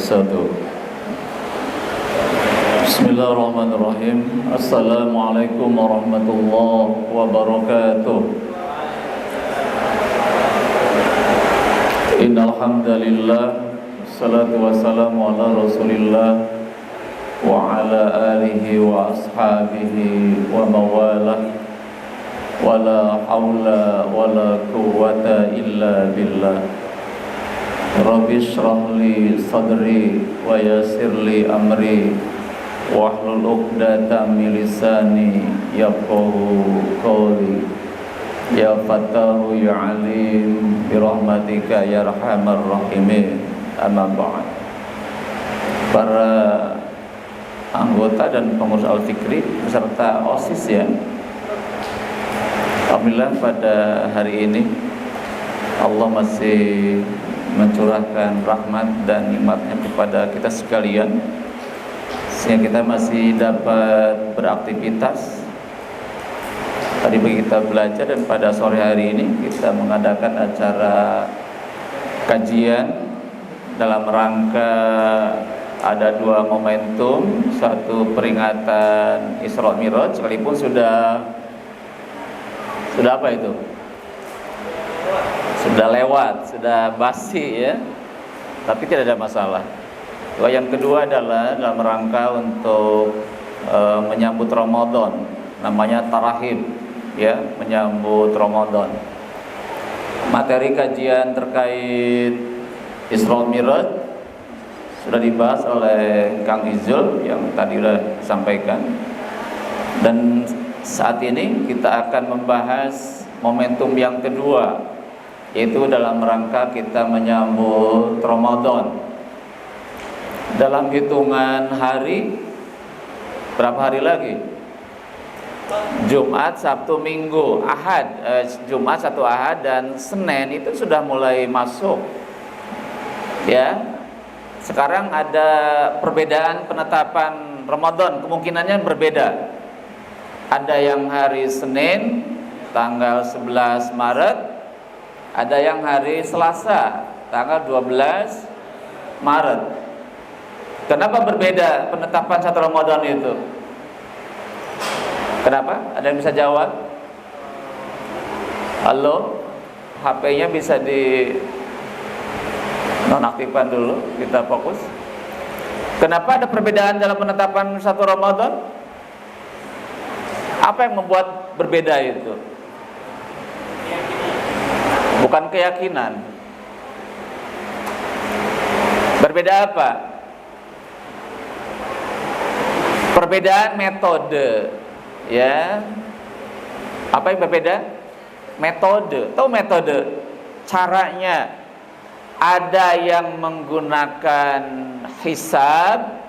Satu. Bismillahirrahmanirrahim. Assalamualaikum warahmatullahi wabarakatuh. Innal hamdalillah, salatu wassalamu ala Rasulillah wa ala alihi wa ashabihi wa mawalah. Wala haula wala quwwata illa billah. Rabbi shrah li sadri wa yassir li amri wahlul 'uqdatam min lisani yafqahu qawli. Ya Fattahu ya Alim bi rahmatika ya arhamar rahimin. Amma ba'd. Para anggota dan pengurus Al-Fikri beserta OSIS ya. Alhamdulillah pada hari ini Allah masih mencurahkan rahmat dan nikmatnya kepada kita sekalian, sehingga kita masih dapat beraktivitas. Tadi kita belajar dan pada sore hari ini kita mengadakan acara kajian dalam rangka ada dua momentum, satu peringatan Isra Mi'raj, sekalipun sudah apa itu? Sudah lewat, sudah basi ya, tapi tidak ada masalah. Yang kedua adalah dalam rangka untuk menyambut Ramadan, namanya tarahib ya, menyambut Ramadan. Materi kajian terkait Isra Mi'raj sudah dibahas oleh Kang Izul yang tadi sudah disampaikan, dan saat ini kita akan membahas momentum yang kedua, yaitu dalam rangka kita menyambut Ramadan. Dalam hitungan hari, berapa hari lagi? Jumat, Sabtu, Minggu, Ahad, Jumat, Sabtu, Ahad, dan Senin itu sudah mulai masuk. Ya, sekarang ada perbedaan penetapan Ramadan, kemungkinannya berbeda. Ada yang hari Senin, tanggal 11 Maret, ada yang hari Selasa tanggal 12 Maret. Kenapa berbeda penetapan satu Ramadan itu? Kenapa? Ada yang bisa jawab? Halo? HP-nya bisa di nonaktifkan dulu, kita fokus. Kenapa ada perbedaan dalam penetapan satu Ramadan? Apa yang membuat berbeda itu? Bukan keyakinan. Berbeda apa? Perbedaan metode. Ya. Apa yang berbeda? Metode. Tahu metode? Caranya. Ada yang menggunakan hisab,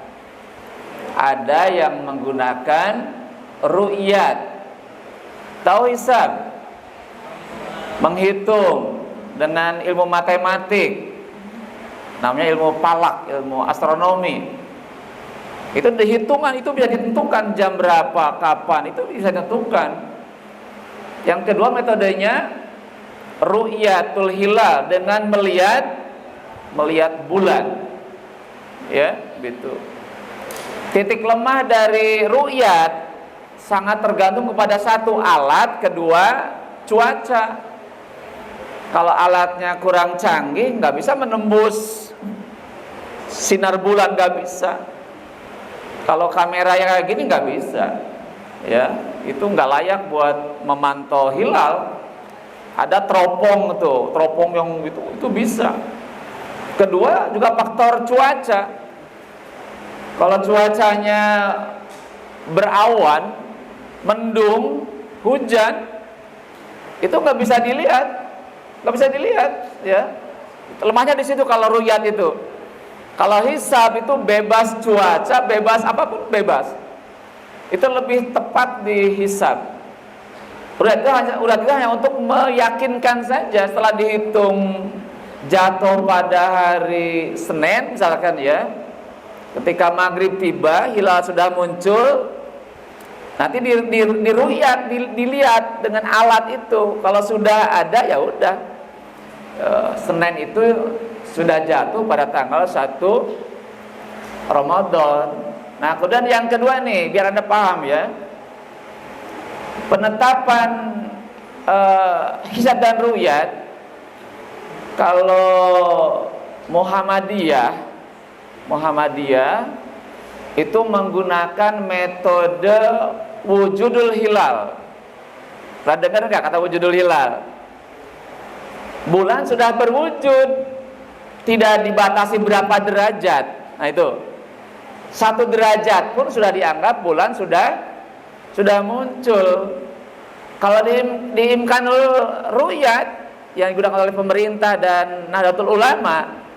ada yang menggunakan ru'yat. Tahu hisab? Menghitung dengan ilmu matematik, namanya ilmu falak, ilmu astronomi. Itu dihitungan, itu bisa ditentukan jam berapa, kapan, itu bisa ditentukan. Yang kedua metodenya ru'yatul hilal, dengan melihat bulan. Ya, gitu. Titik lemah dari ru'yat sangat tergantung kepada satu alat, kedua cuaca. Kalau alatnya kurang canggih, nggak bisa menembus sinar bulan, nggak bisa. Kalau kamera yang kayak gini nggak bisa, ya, itu nggak layak buat memantau hilal. Ada teropong tuh, teropong yang itu bisa. Kedua juga faktor cuaca. Kalau cuacanya berawan, mendung, hujan, itu nggak bisa dilihat. Nggak bisa dilihat, ya. Lemahnya di situ kalau ru'yat itu. Kalau hisab itu bebas cuaca, bebas apapun bebas. Itu lebih tepat di hisab. Ru'yat itu hanya untuk meyakinkan saja. Setelah dihitung jatuh pada hari Senin misalkan ya, ketika maghrib tiba, hilal sudah muncul. Nanti di ru'yat, dilihat dengan alat itu. Kalau sudah ada ya udah. Senin itu sudah jatuh pada tanggal 1 Ramadan. Nah, kemudian yang kedua nih, biar Anda paham ya. Penetapan hisab dan ru'yat, kalau Muhammadiyah itu menggunakan metode wujudul hilal. Pernah dengar nggak kata wujudul hilal? Bulan sudah berwujud, tidak dibatasi berapa derajat. Nah itu 1 derajat pun sudah dianggap bulan sudah muncul. Kalau di Imkanul Ru'yat yang digunakan oleh pemerintah dan Nahdlatul Ulama,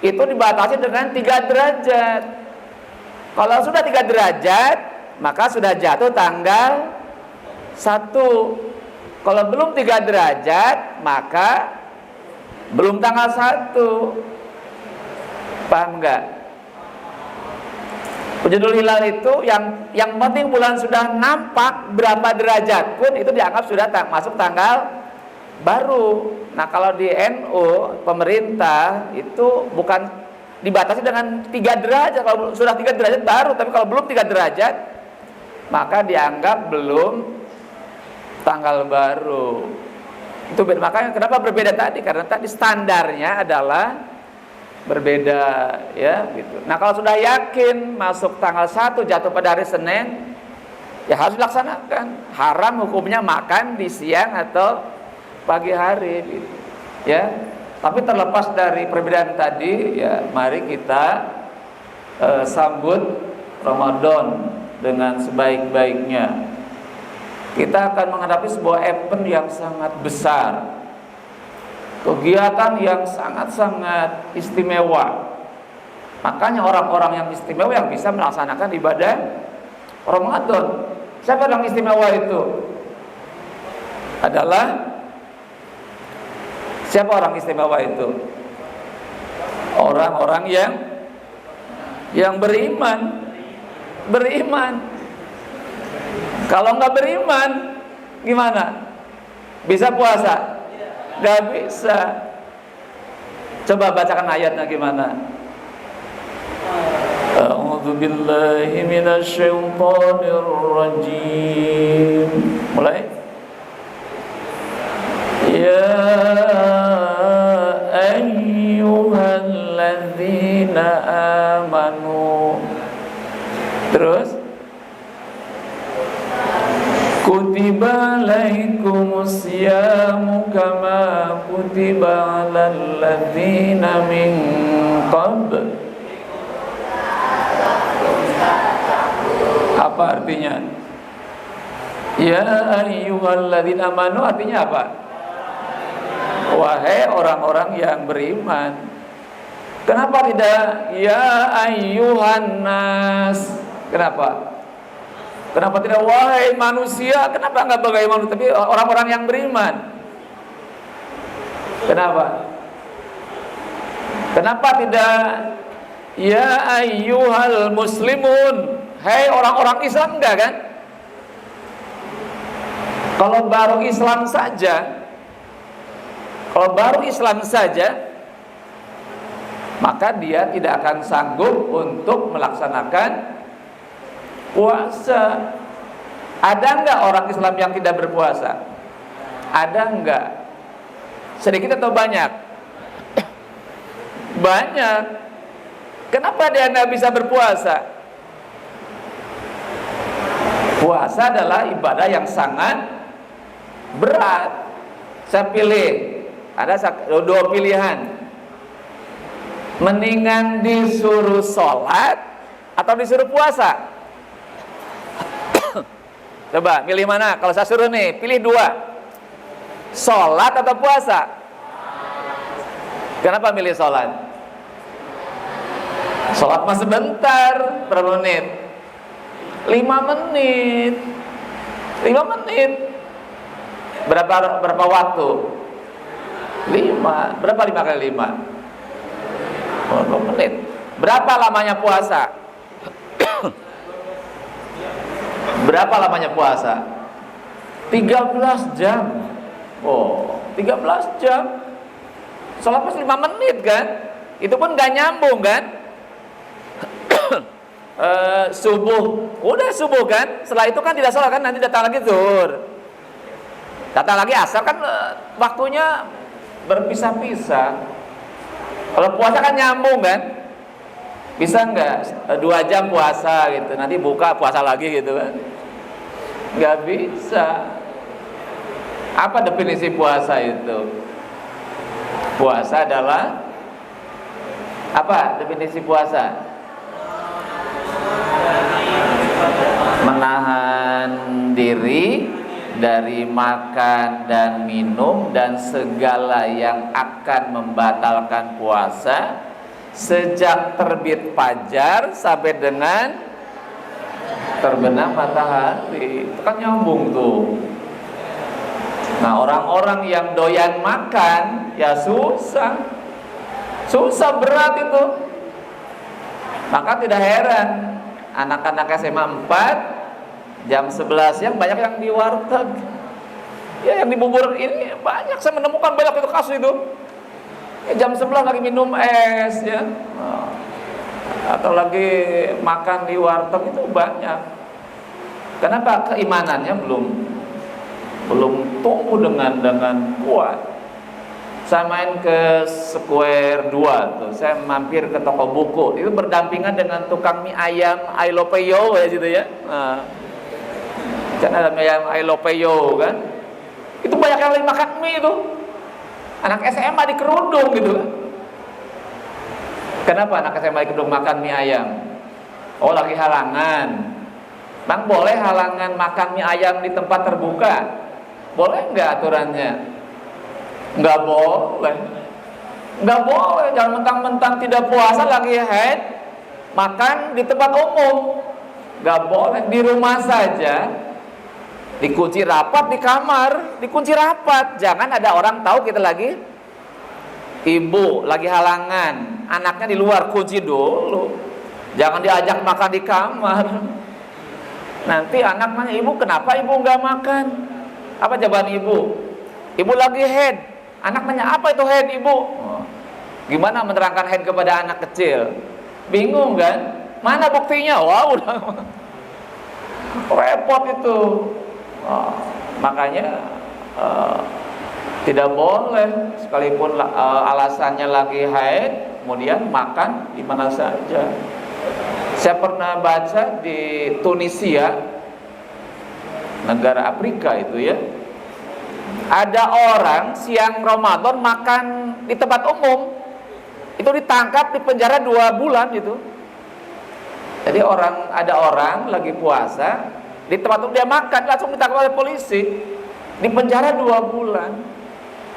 itu dibatasi dengan 3 derajat. Kalau sudah 3 derajat, maka sudah jatuh tanggal 1. Kalau belum 3 derajat, maka belum tanggal 1. Paham enggak? Wujudul hilal itu yang penting bulan sudah nampak berapa derajat pun itu dianggap sudah masuk tanggal baru. Nah, kalau di NU pemerintah itu bukan dibatasi dengan 3 derajat. Kalau sudah 3 derajat baru, tapi kalau belum 3 derajat maka dianggap belum tanggal baru. Itu makanya kenapa berbeda tadi, karena tadi standarnya adalah berbeda ya gitu. Nah, kalau sudah yakin masuk tanggal 1 jatuh pada hari Senin, ya harus dilaksanakan. Haram hukumnya makan di siang atau pagi hari gitu. Ya. Tapi terlepas dari perbedaan tadi, ya mari kita sambut Ramadan dengan sebaik-baiknya. Kita akan menghadapi sebuah event yang sangat besar, kegiatan yang sangat-sangat istimewa. Makanya orang-orang yang istimewa yang bisa melaksanakan ibadah Ramadan. Siapa yang istimewa itu? Siapa orang istimewa itu? Orang-orang yang beriman. Kalau nggak beriman, gimana? Bisa puasa? Nggak bisa. Coba bacakan ayatnya gimana? A'udzu billahi minasyaitonir rajim. Mulai. Ya ayyuhalladzina amanu. Terus kutiba alaikumus syamu kama kutiba alal ladzina min qabl. Apa artinya? Ya ayyuhalladzina amanu artinya apa? Wahai orang-orang yang beriman. Kenapa tidak ya ayyuhan nas? Kenapa? Kenapa tidak wahai manusia? Kenapa enggak bagaimana? Tapi orang-orang yang beriman. Kenapa? Kenapa tidak ya ayyuhal muslimun? Hai orang-orang Islam, enggak kan? Kalau baru Islam saja, maka dia tidak akan sanggup untuk melaksanakan puasa. Ada enggak orang Islam yang tidak berpuasa? Ada enggak? Sedikit atau banyak? Banyak. Kenapa dia enggak bisa berpuasa? Puasa adalah ibadah yang sangat berat. Saya pilih, ada 2 pilihan. Mendingan disuruh sholat atau disuruh puasa? Coba pilih mana? Kalau saya suruh nih, pilih 2. Sholat atau puasa? Kenapa milih sholat? Sholat mah sebentar. Berapa menit? 5 menit. 5 menit. Berapa waktu? 5. Berapa 5 kali 5? 20 menit. Berapa lamanya puasa? Berapa lamanya puasa? 13 jam. Oh, 13 jam. Sholat pas 5 menit kan? Itu pun gak nyambung kan. Subuh, udah subuh kan, setelah itu kan tidak sholat kan, nanti datang lagi zuhur, datang lagi asar kan, waktunya berpisah-pisah. Kalau puasa kan nyambung kan, bisa nggak 2 jam puasa gitu, nanti buka puasa lagi gitu kan, nggak bisa. Apa definisi puasa itu? Puasa adalah apa definisi puasa? Menahan diri dari makan dan minum dan segala yang akan membatalkan puasa sejak terbit fajar sampai dengan terbenam matahari. Itu kan nyambung tuh. Nah, orang-orang yang doyan makan ya susah berat itu. Maka tidak heran anak-anak SMA 4 jam 11 siang banyak yang di warteg. Ya, yang di bubur ini banyak, saya menemukan banyak itu kasus itu. Ya, jam 11 lagi minum es ya. Atau lagi makan di warteg itu banyak. Kenapa? Keimanannya belum tumbuh dengan kuat. Saya main ke Square 2 tuh, saya mampir ke toko buku, itu berdampingan dengan tukang mie ayam Ailopeyo ya gitu ya. Kan ada mie ayam Ailopeyo kan, itu banyak yang lagi makan mie itu, anak SMA di kerudung gitu kan. Kenapa anak SMA di kerudung makan mie ayam? Oh, lagi halangan. Bang, boleh halangan makan mie ayam di tempat terbuka? Boleh nggak aturannya? Nggak boleh, jangan mentang-mentang tidak puasa lagi haid makan di tempat umum, nggak boleh. Di rumah saja dikunci rapat, di kamar dikunci rapat, jangan ada orang tahu kita lagi, ibu lagi halangan, anaknya di luar, kunci dulu, jangan diajak makan di kamar. Nanti anak nanya, ibu kenapa ibu nggak makan? Apa jawaban ibu? Ibu lagi haid. Anak nanya, apa itu haid ibu? Gimana menerangkan haid kepada anak kecil? Bingung kan? Mana buktinya? Wah, udah repot itu. Makanya tidak boleh, sekalipun alasannya lagi haid, kemudian makan di mana saja. Saya pernah baca di Tunisia, negara Afrika itu ya, ada orang siang Ramadan makan di tempat umum, itu ditangkap, di penjara 2 bulan gitu. Jadi ada orang lagi puasa di tempat umum, dia makan, langsung ditangkap oleh polisi, di penjara 2 bulan.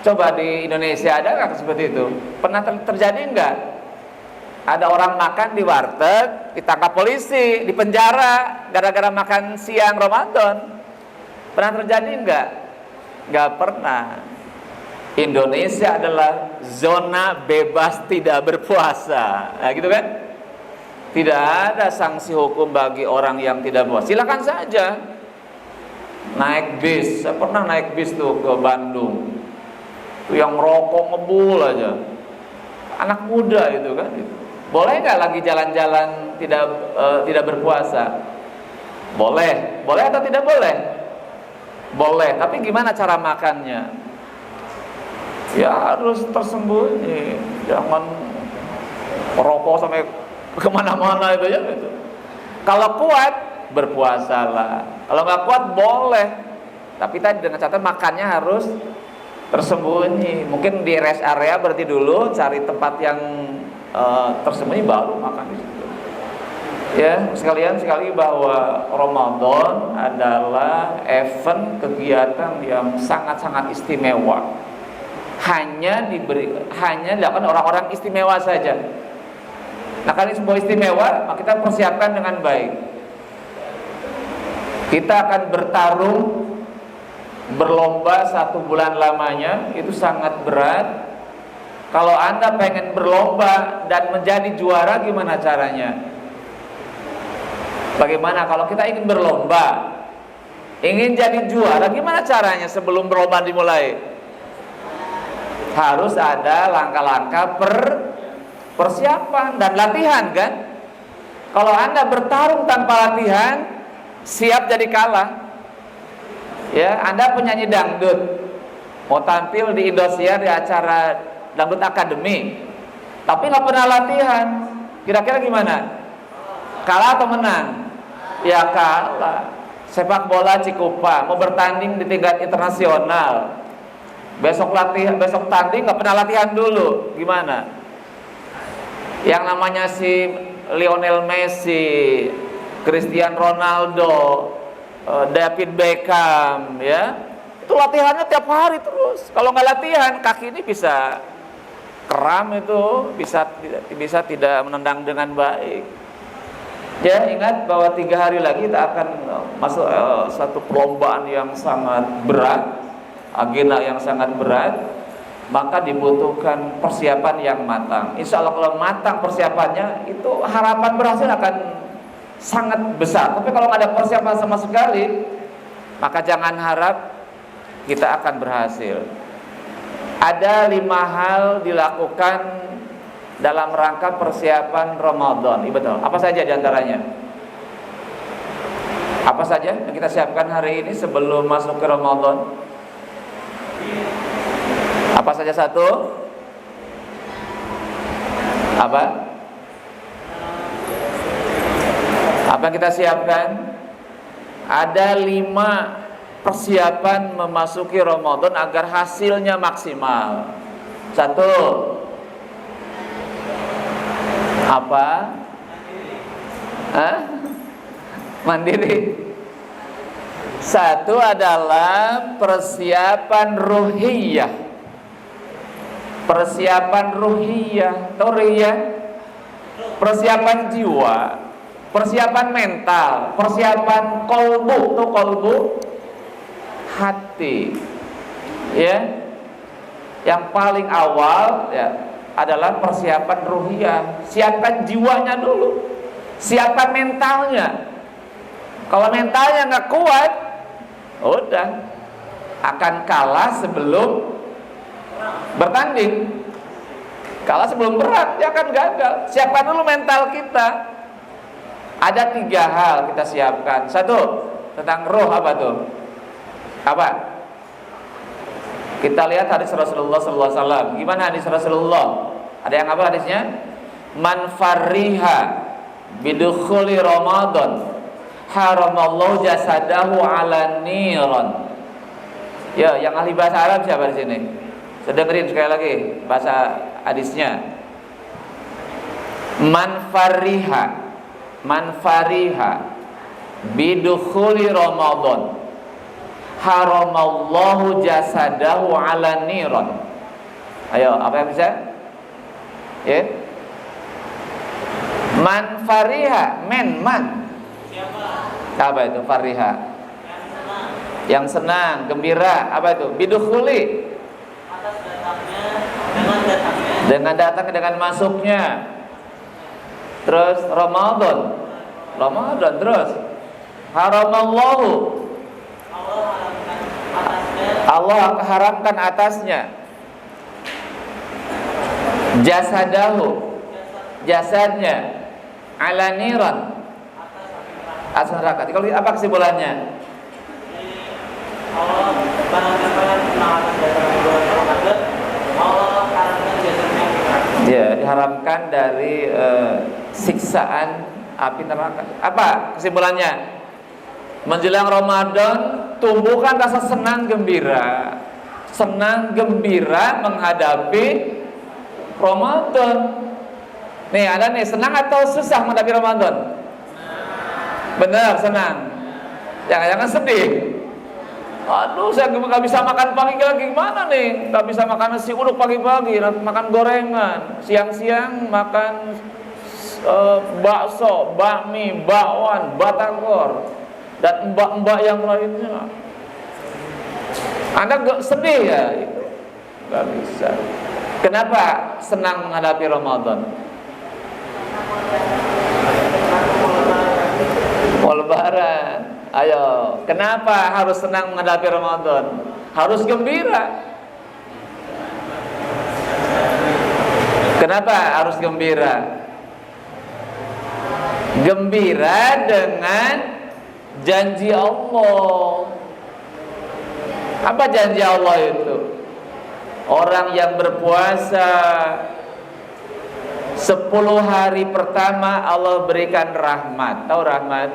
Coba di Indonesia ada nggak seperti itu? Pernah terjadi nggak? Ada orang makan di warteg, ditangkap polisi, di penjara gara-gara makan siang Ramadan. Pernah terjadi nggak? Nggak pernah. Indonesia adalah zona bebas tidak berpuasa, nah, gitu kan? Tidak ada sanksi hukum bagi orang yang tidak puasa. Silakan saja naik bis. Saya pernah naik bis tuh ke Bandung, tuh yang rokok ngebul aja, anak muda itu kan. Boleh nggak lagi jalan-jalan tidak berpuasa? Boleh atau tidak boleh? Boleh, tapi gimana cara makannya? Ya harus tersembunyi, jangan rokok sampai kemana-mana itu ya. Gitu. Kalau kuat berpuasalah, kalau nggak kuat boleh, tapi tadi dengan catatan makannya harus tersembunyi. Mungkin di rest area berarti dulu, cari tempat yang tersembunyi baru makan di situ. Ya, sekali bahwa Ramadan adalah event kegiatan yang sangat-sangat istimewa. Hanya dilakukan orang-orang istimewa saja. Nah, karena sebuah istimewa, maka kita persiapkan dengan baik. Kita akan bertarung, berlomba 1 bulan lamanya, itu sangat berat. Kalau Anda pengen berlomba dan menjadi juara, gimana caranya? Bagaimana kalau kita ingin berlomba, ingin jadi juara, gimana caranya sebelum berlomba dimulai? Harus ada langkah-langkah persiapan dan latihan kan. Kalau Anda bertarung tanpa latihan, siap jadi kalah. Ya, Anda penyanyi dangdut, mau tampil di Indosiar di acara Dangdut Akademi, tapi nggak pernah latihan, kira-kira gimana? Kalah atau menang? Ya kalah. Sepak bola Cikupa mau bertanding di tingkat internasional, besok latihan, besok tanding nggak pernah latihan dulu, gimana? Yang namanya si Lionel Messi, Cristiano Ronaldo, David Beckham, ya itu latihannya tiap hari terus. Kalau nggak latihan, kaki ini bisa kram, itu bisa tidak menendang dengan baik. Ya, ingat bahwa 3 hari lagi kita akan masuk satu perlombaan yang sangat berat, agenda yang sangat berat, maka dibutuhkan persiapan yang matang. Insya Allah kalau matang persiapannya, itu harapan berhasil akan sangat besar. Tapi kalau nggak ada persiapan sama sekali, maka jangan harap kita akan berhasil. Ada 5 hal dilakukan dalam rangka persiapan Ramadan. Betul. Apa saja diantaranya? Apa saja yang kita siapkan hari ini sebelum masuk ke Ramadan? Apa saja? Satu? Apa? Apa yang kita siapkan? Ada 5 persiapan memasuki Ramadan agar hasilnya maksimal. Satu, apa? Mandiri. Satu adalah persiapan ruhiyah. Persiapan ruhiyah, tahu ruhiyah? Persiapan jiwa, persiapan mental, persiapan kolbu, tuh kolbu, hati. Ya, yang paling awal ya adalah persiapan ruhiyah. Siapkan jiwanya dulu, siapkan mentalnya. Kalau mentalnya nggak kuat, udah akan kalah sebelum bertanding. Kalah sebelum berat, dia akan gagal. Siapkan dulu mental kita. Ada 3 hal kita siapkan. Satu, tentang roh. Apa tuh? Apa? Kita lihat hadis Rasulullah SAW. Gimana hadis Rasulullah? Ada yang apa hadisnya? Man farriha bidukhuli Ramadan haramallahu jasadahu ala niran. Ya, yang ahli bahasa Arab siapa di sini? Dengerin sekali lagi bahasa hadisnya. Man farriha bidukhuli Ramadan haramallahu jasadahu ala niran. Ayo, apa yang bisa? Ya. Man fariha, man. Siapa? Apa itu fariha? Yang senang, gembira. Apa itu? Bidukhuli. Atas datangnya, dengan datangnya, dengan masuknya. Terus Ramadan terus haramallahu, Allah haramkan atasnya, jasadnya, ala niran, atas neraka. Kalau apa kesimpulannya? Ya, diharamkan dari siksaan api neraka. Apa kesimpulannya? Menjelang Ramadan, tumbuhkan rasa senang gembira menghadapi Ramadan. Nih, ada nih, senang atau susah menghadapi Ramadan? Benar, senang. Jangan sedih. Aduh, saya nggak bisa makan pagi lagi, gimana nih? Nggak bisa makan nasi uduk pagi-pagi, makan gorengan, siang-siang makan bakso, bakmi, bakwan, batagor, dan mbak-mbak yang lainnya. Anda gak sedih ya? Itu nggak bisa. Kenapa senang menghadapi Ramadan? Mau lebaran. Ayo, kenapa harus senang menghadapi Ramadan? Harus gembira. Kenapa harus gembira? Gembira dengan janji Allah. Apa janji Allah itu? Orang yang berpuasa 10 hari pertama Allah berikan rahmat. Tahu rahmat?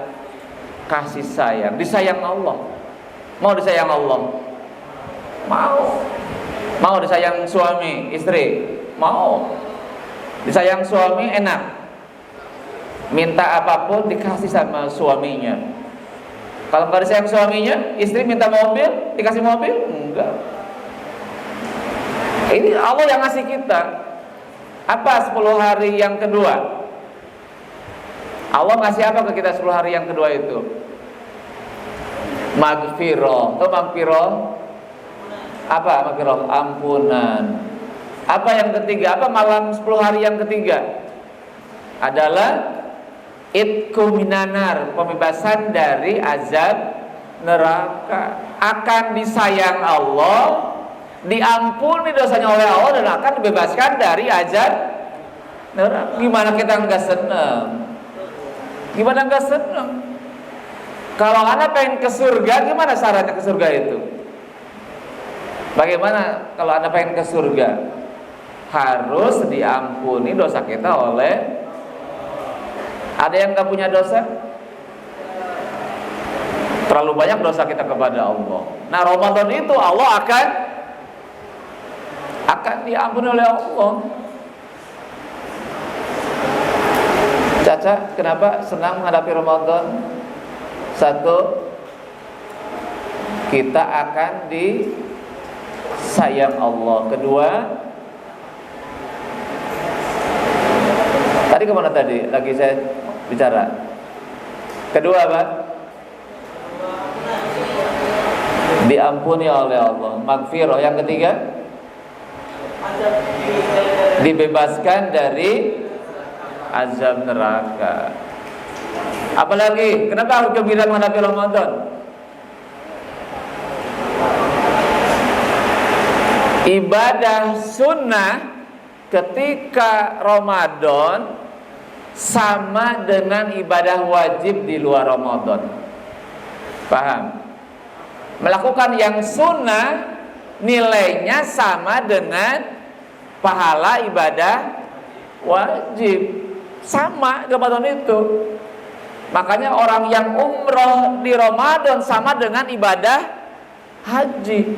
Kasih sayang, disayang Allah. Mau disayang Allah? Mau. Mau disayang suami, istri? Mau. Disayang suami enak. Minta apapun dikasih sama suaminya. Kalau nggak disayang suaminya, istri minta mobil, dikasih mobil? Enggak. Ini Allah yang ngasih kita. Apa 10 hari yang kedua? Allah ngasih apa ke kita 10 hari yang kedua itu? Magfirah. Tahu magfirah? Apa magfirah? Ampunan. Apa yang ketiga? Apa malam 10 hari yang ketiga? Adalah itqu minanar, pembebasan dari azab neraka. Akan disayang Allah, diampuni dosanya oleh Allah, dan akan dibebaskan dari azab neraka. Gimana kita enggak senang? Gimana enggak senang? Kalau anak pengen ke surga, gimana syaratnya ke surga itu? Bagaimana kalau anak pengen ke surga? Harus diampuni dosa kita oleh. Ada yang gak punya dosa? Terlalu banyak dosa kita kepada Allah. Nah, Ramadan itu Allah akan diampuni oleh Allah. Caca, kenapa senang menghadapi Ramadan? Satu, kita akan disayang Allah. Kedua, tadi kemana tadi? Lagi saya bicara. Kedua apa? Diampuni oleh Allah. Magfirah. Yang ketiga, dibebaskan dari azab neraka. Apalagi, kenapa harus gembira menghadapi Ramadan? Ibadah sunnah ketika Ramadan sama dengan ibadah wajib di luar Ramadan. Paham? Melakukan yang sunnah nilainya sama dengan pahala ibadah wajib. Sama Ramadan itu. Makanya orang yang umroh di Ramadan sama dengan ibadah haji.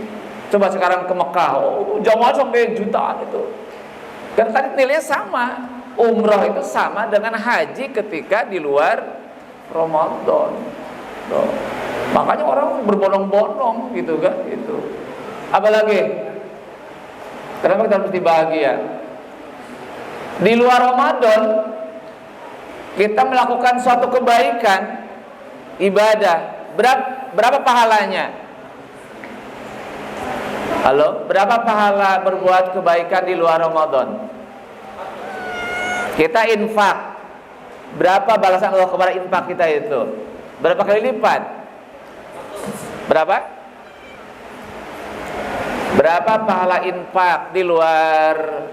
Coba sekarang ke Mekah, jamaah sampai jutaan itu. Dan tadi nilainya sama. Umroh itu sama dengan haji ketika di luar Ramadan. Tuh. Makanya orang berbondong-bondong gitu kan, gitu. Apalagi? Kenapa kita mesti bahagia? Di luar Ramadan kita melakukan suatu kebaikan, ibadah, berapa pahalanya? Halo, berapa pahala berbuat kebaikan di luar Ramadan? Kita infak, berapa balasan Allah kepada infak kita itu? Berapa kali lipat? Berapa? Berapa pahala infak di luar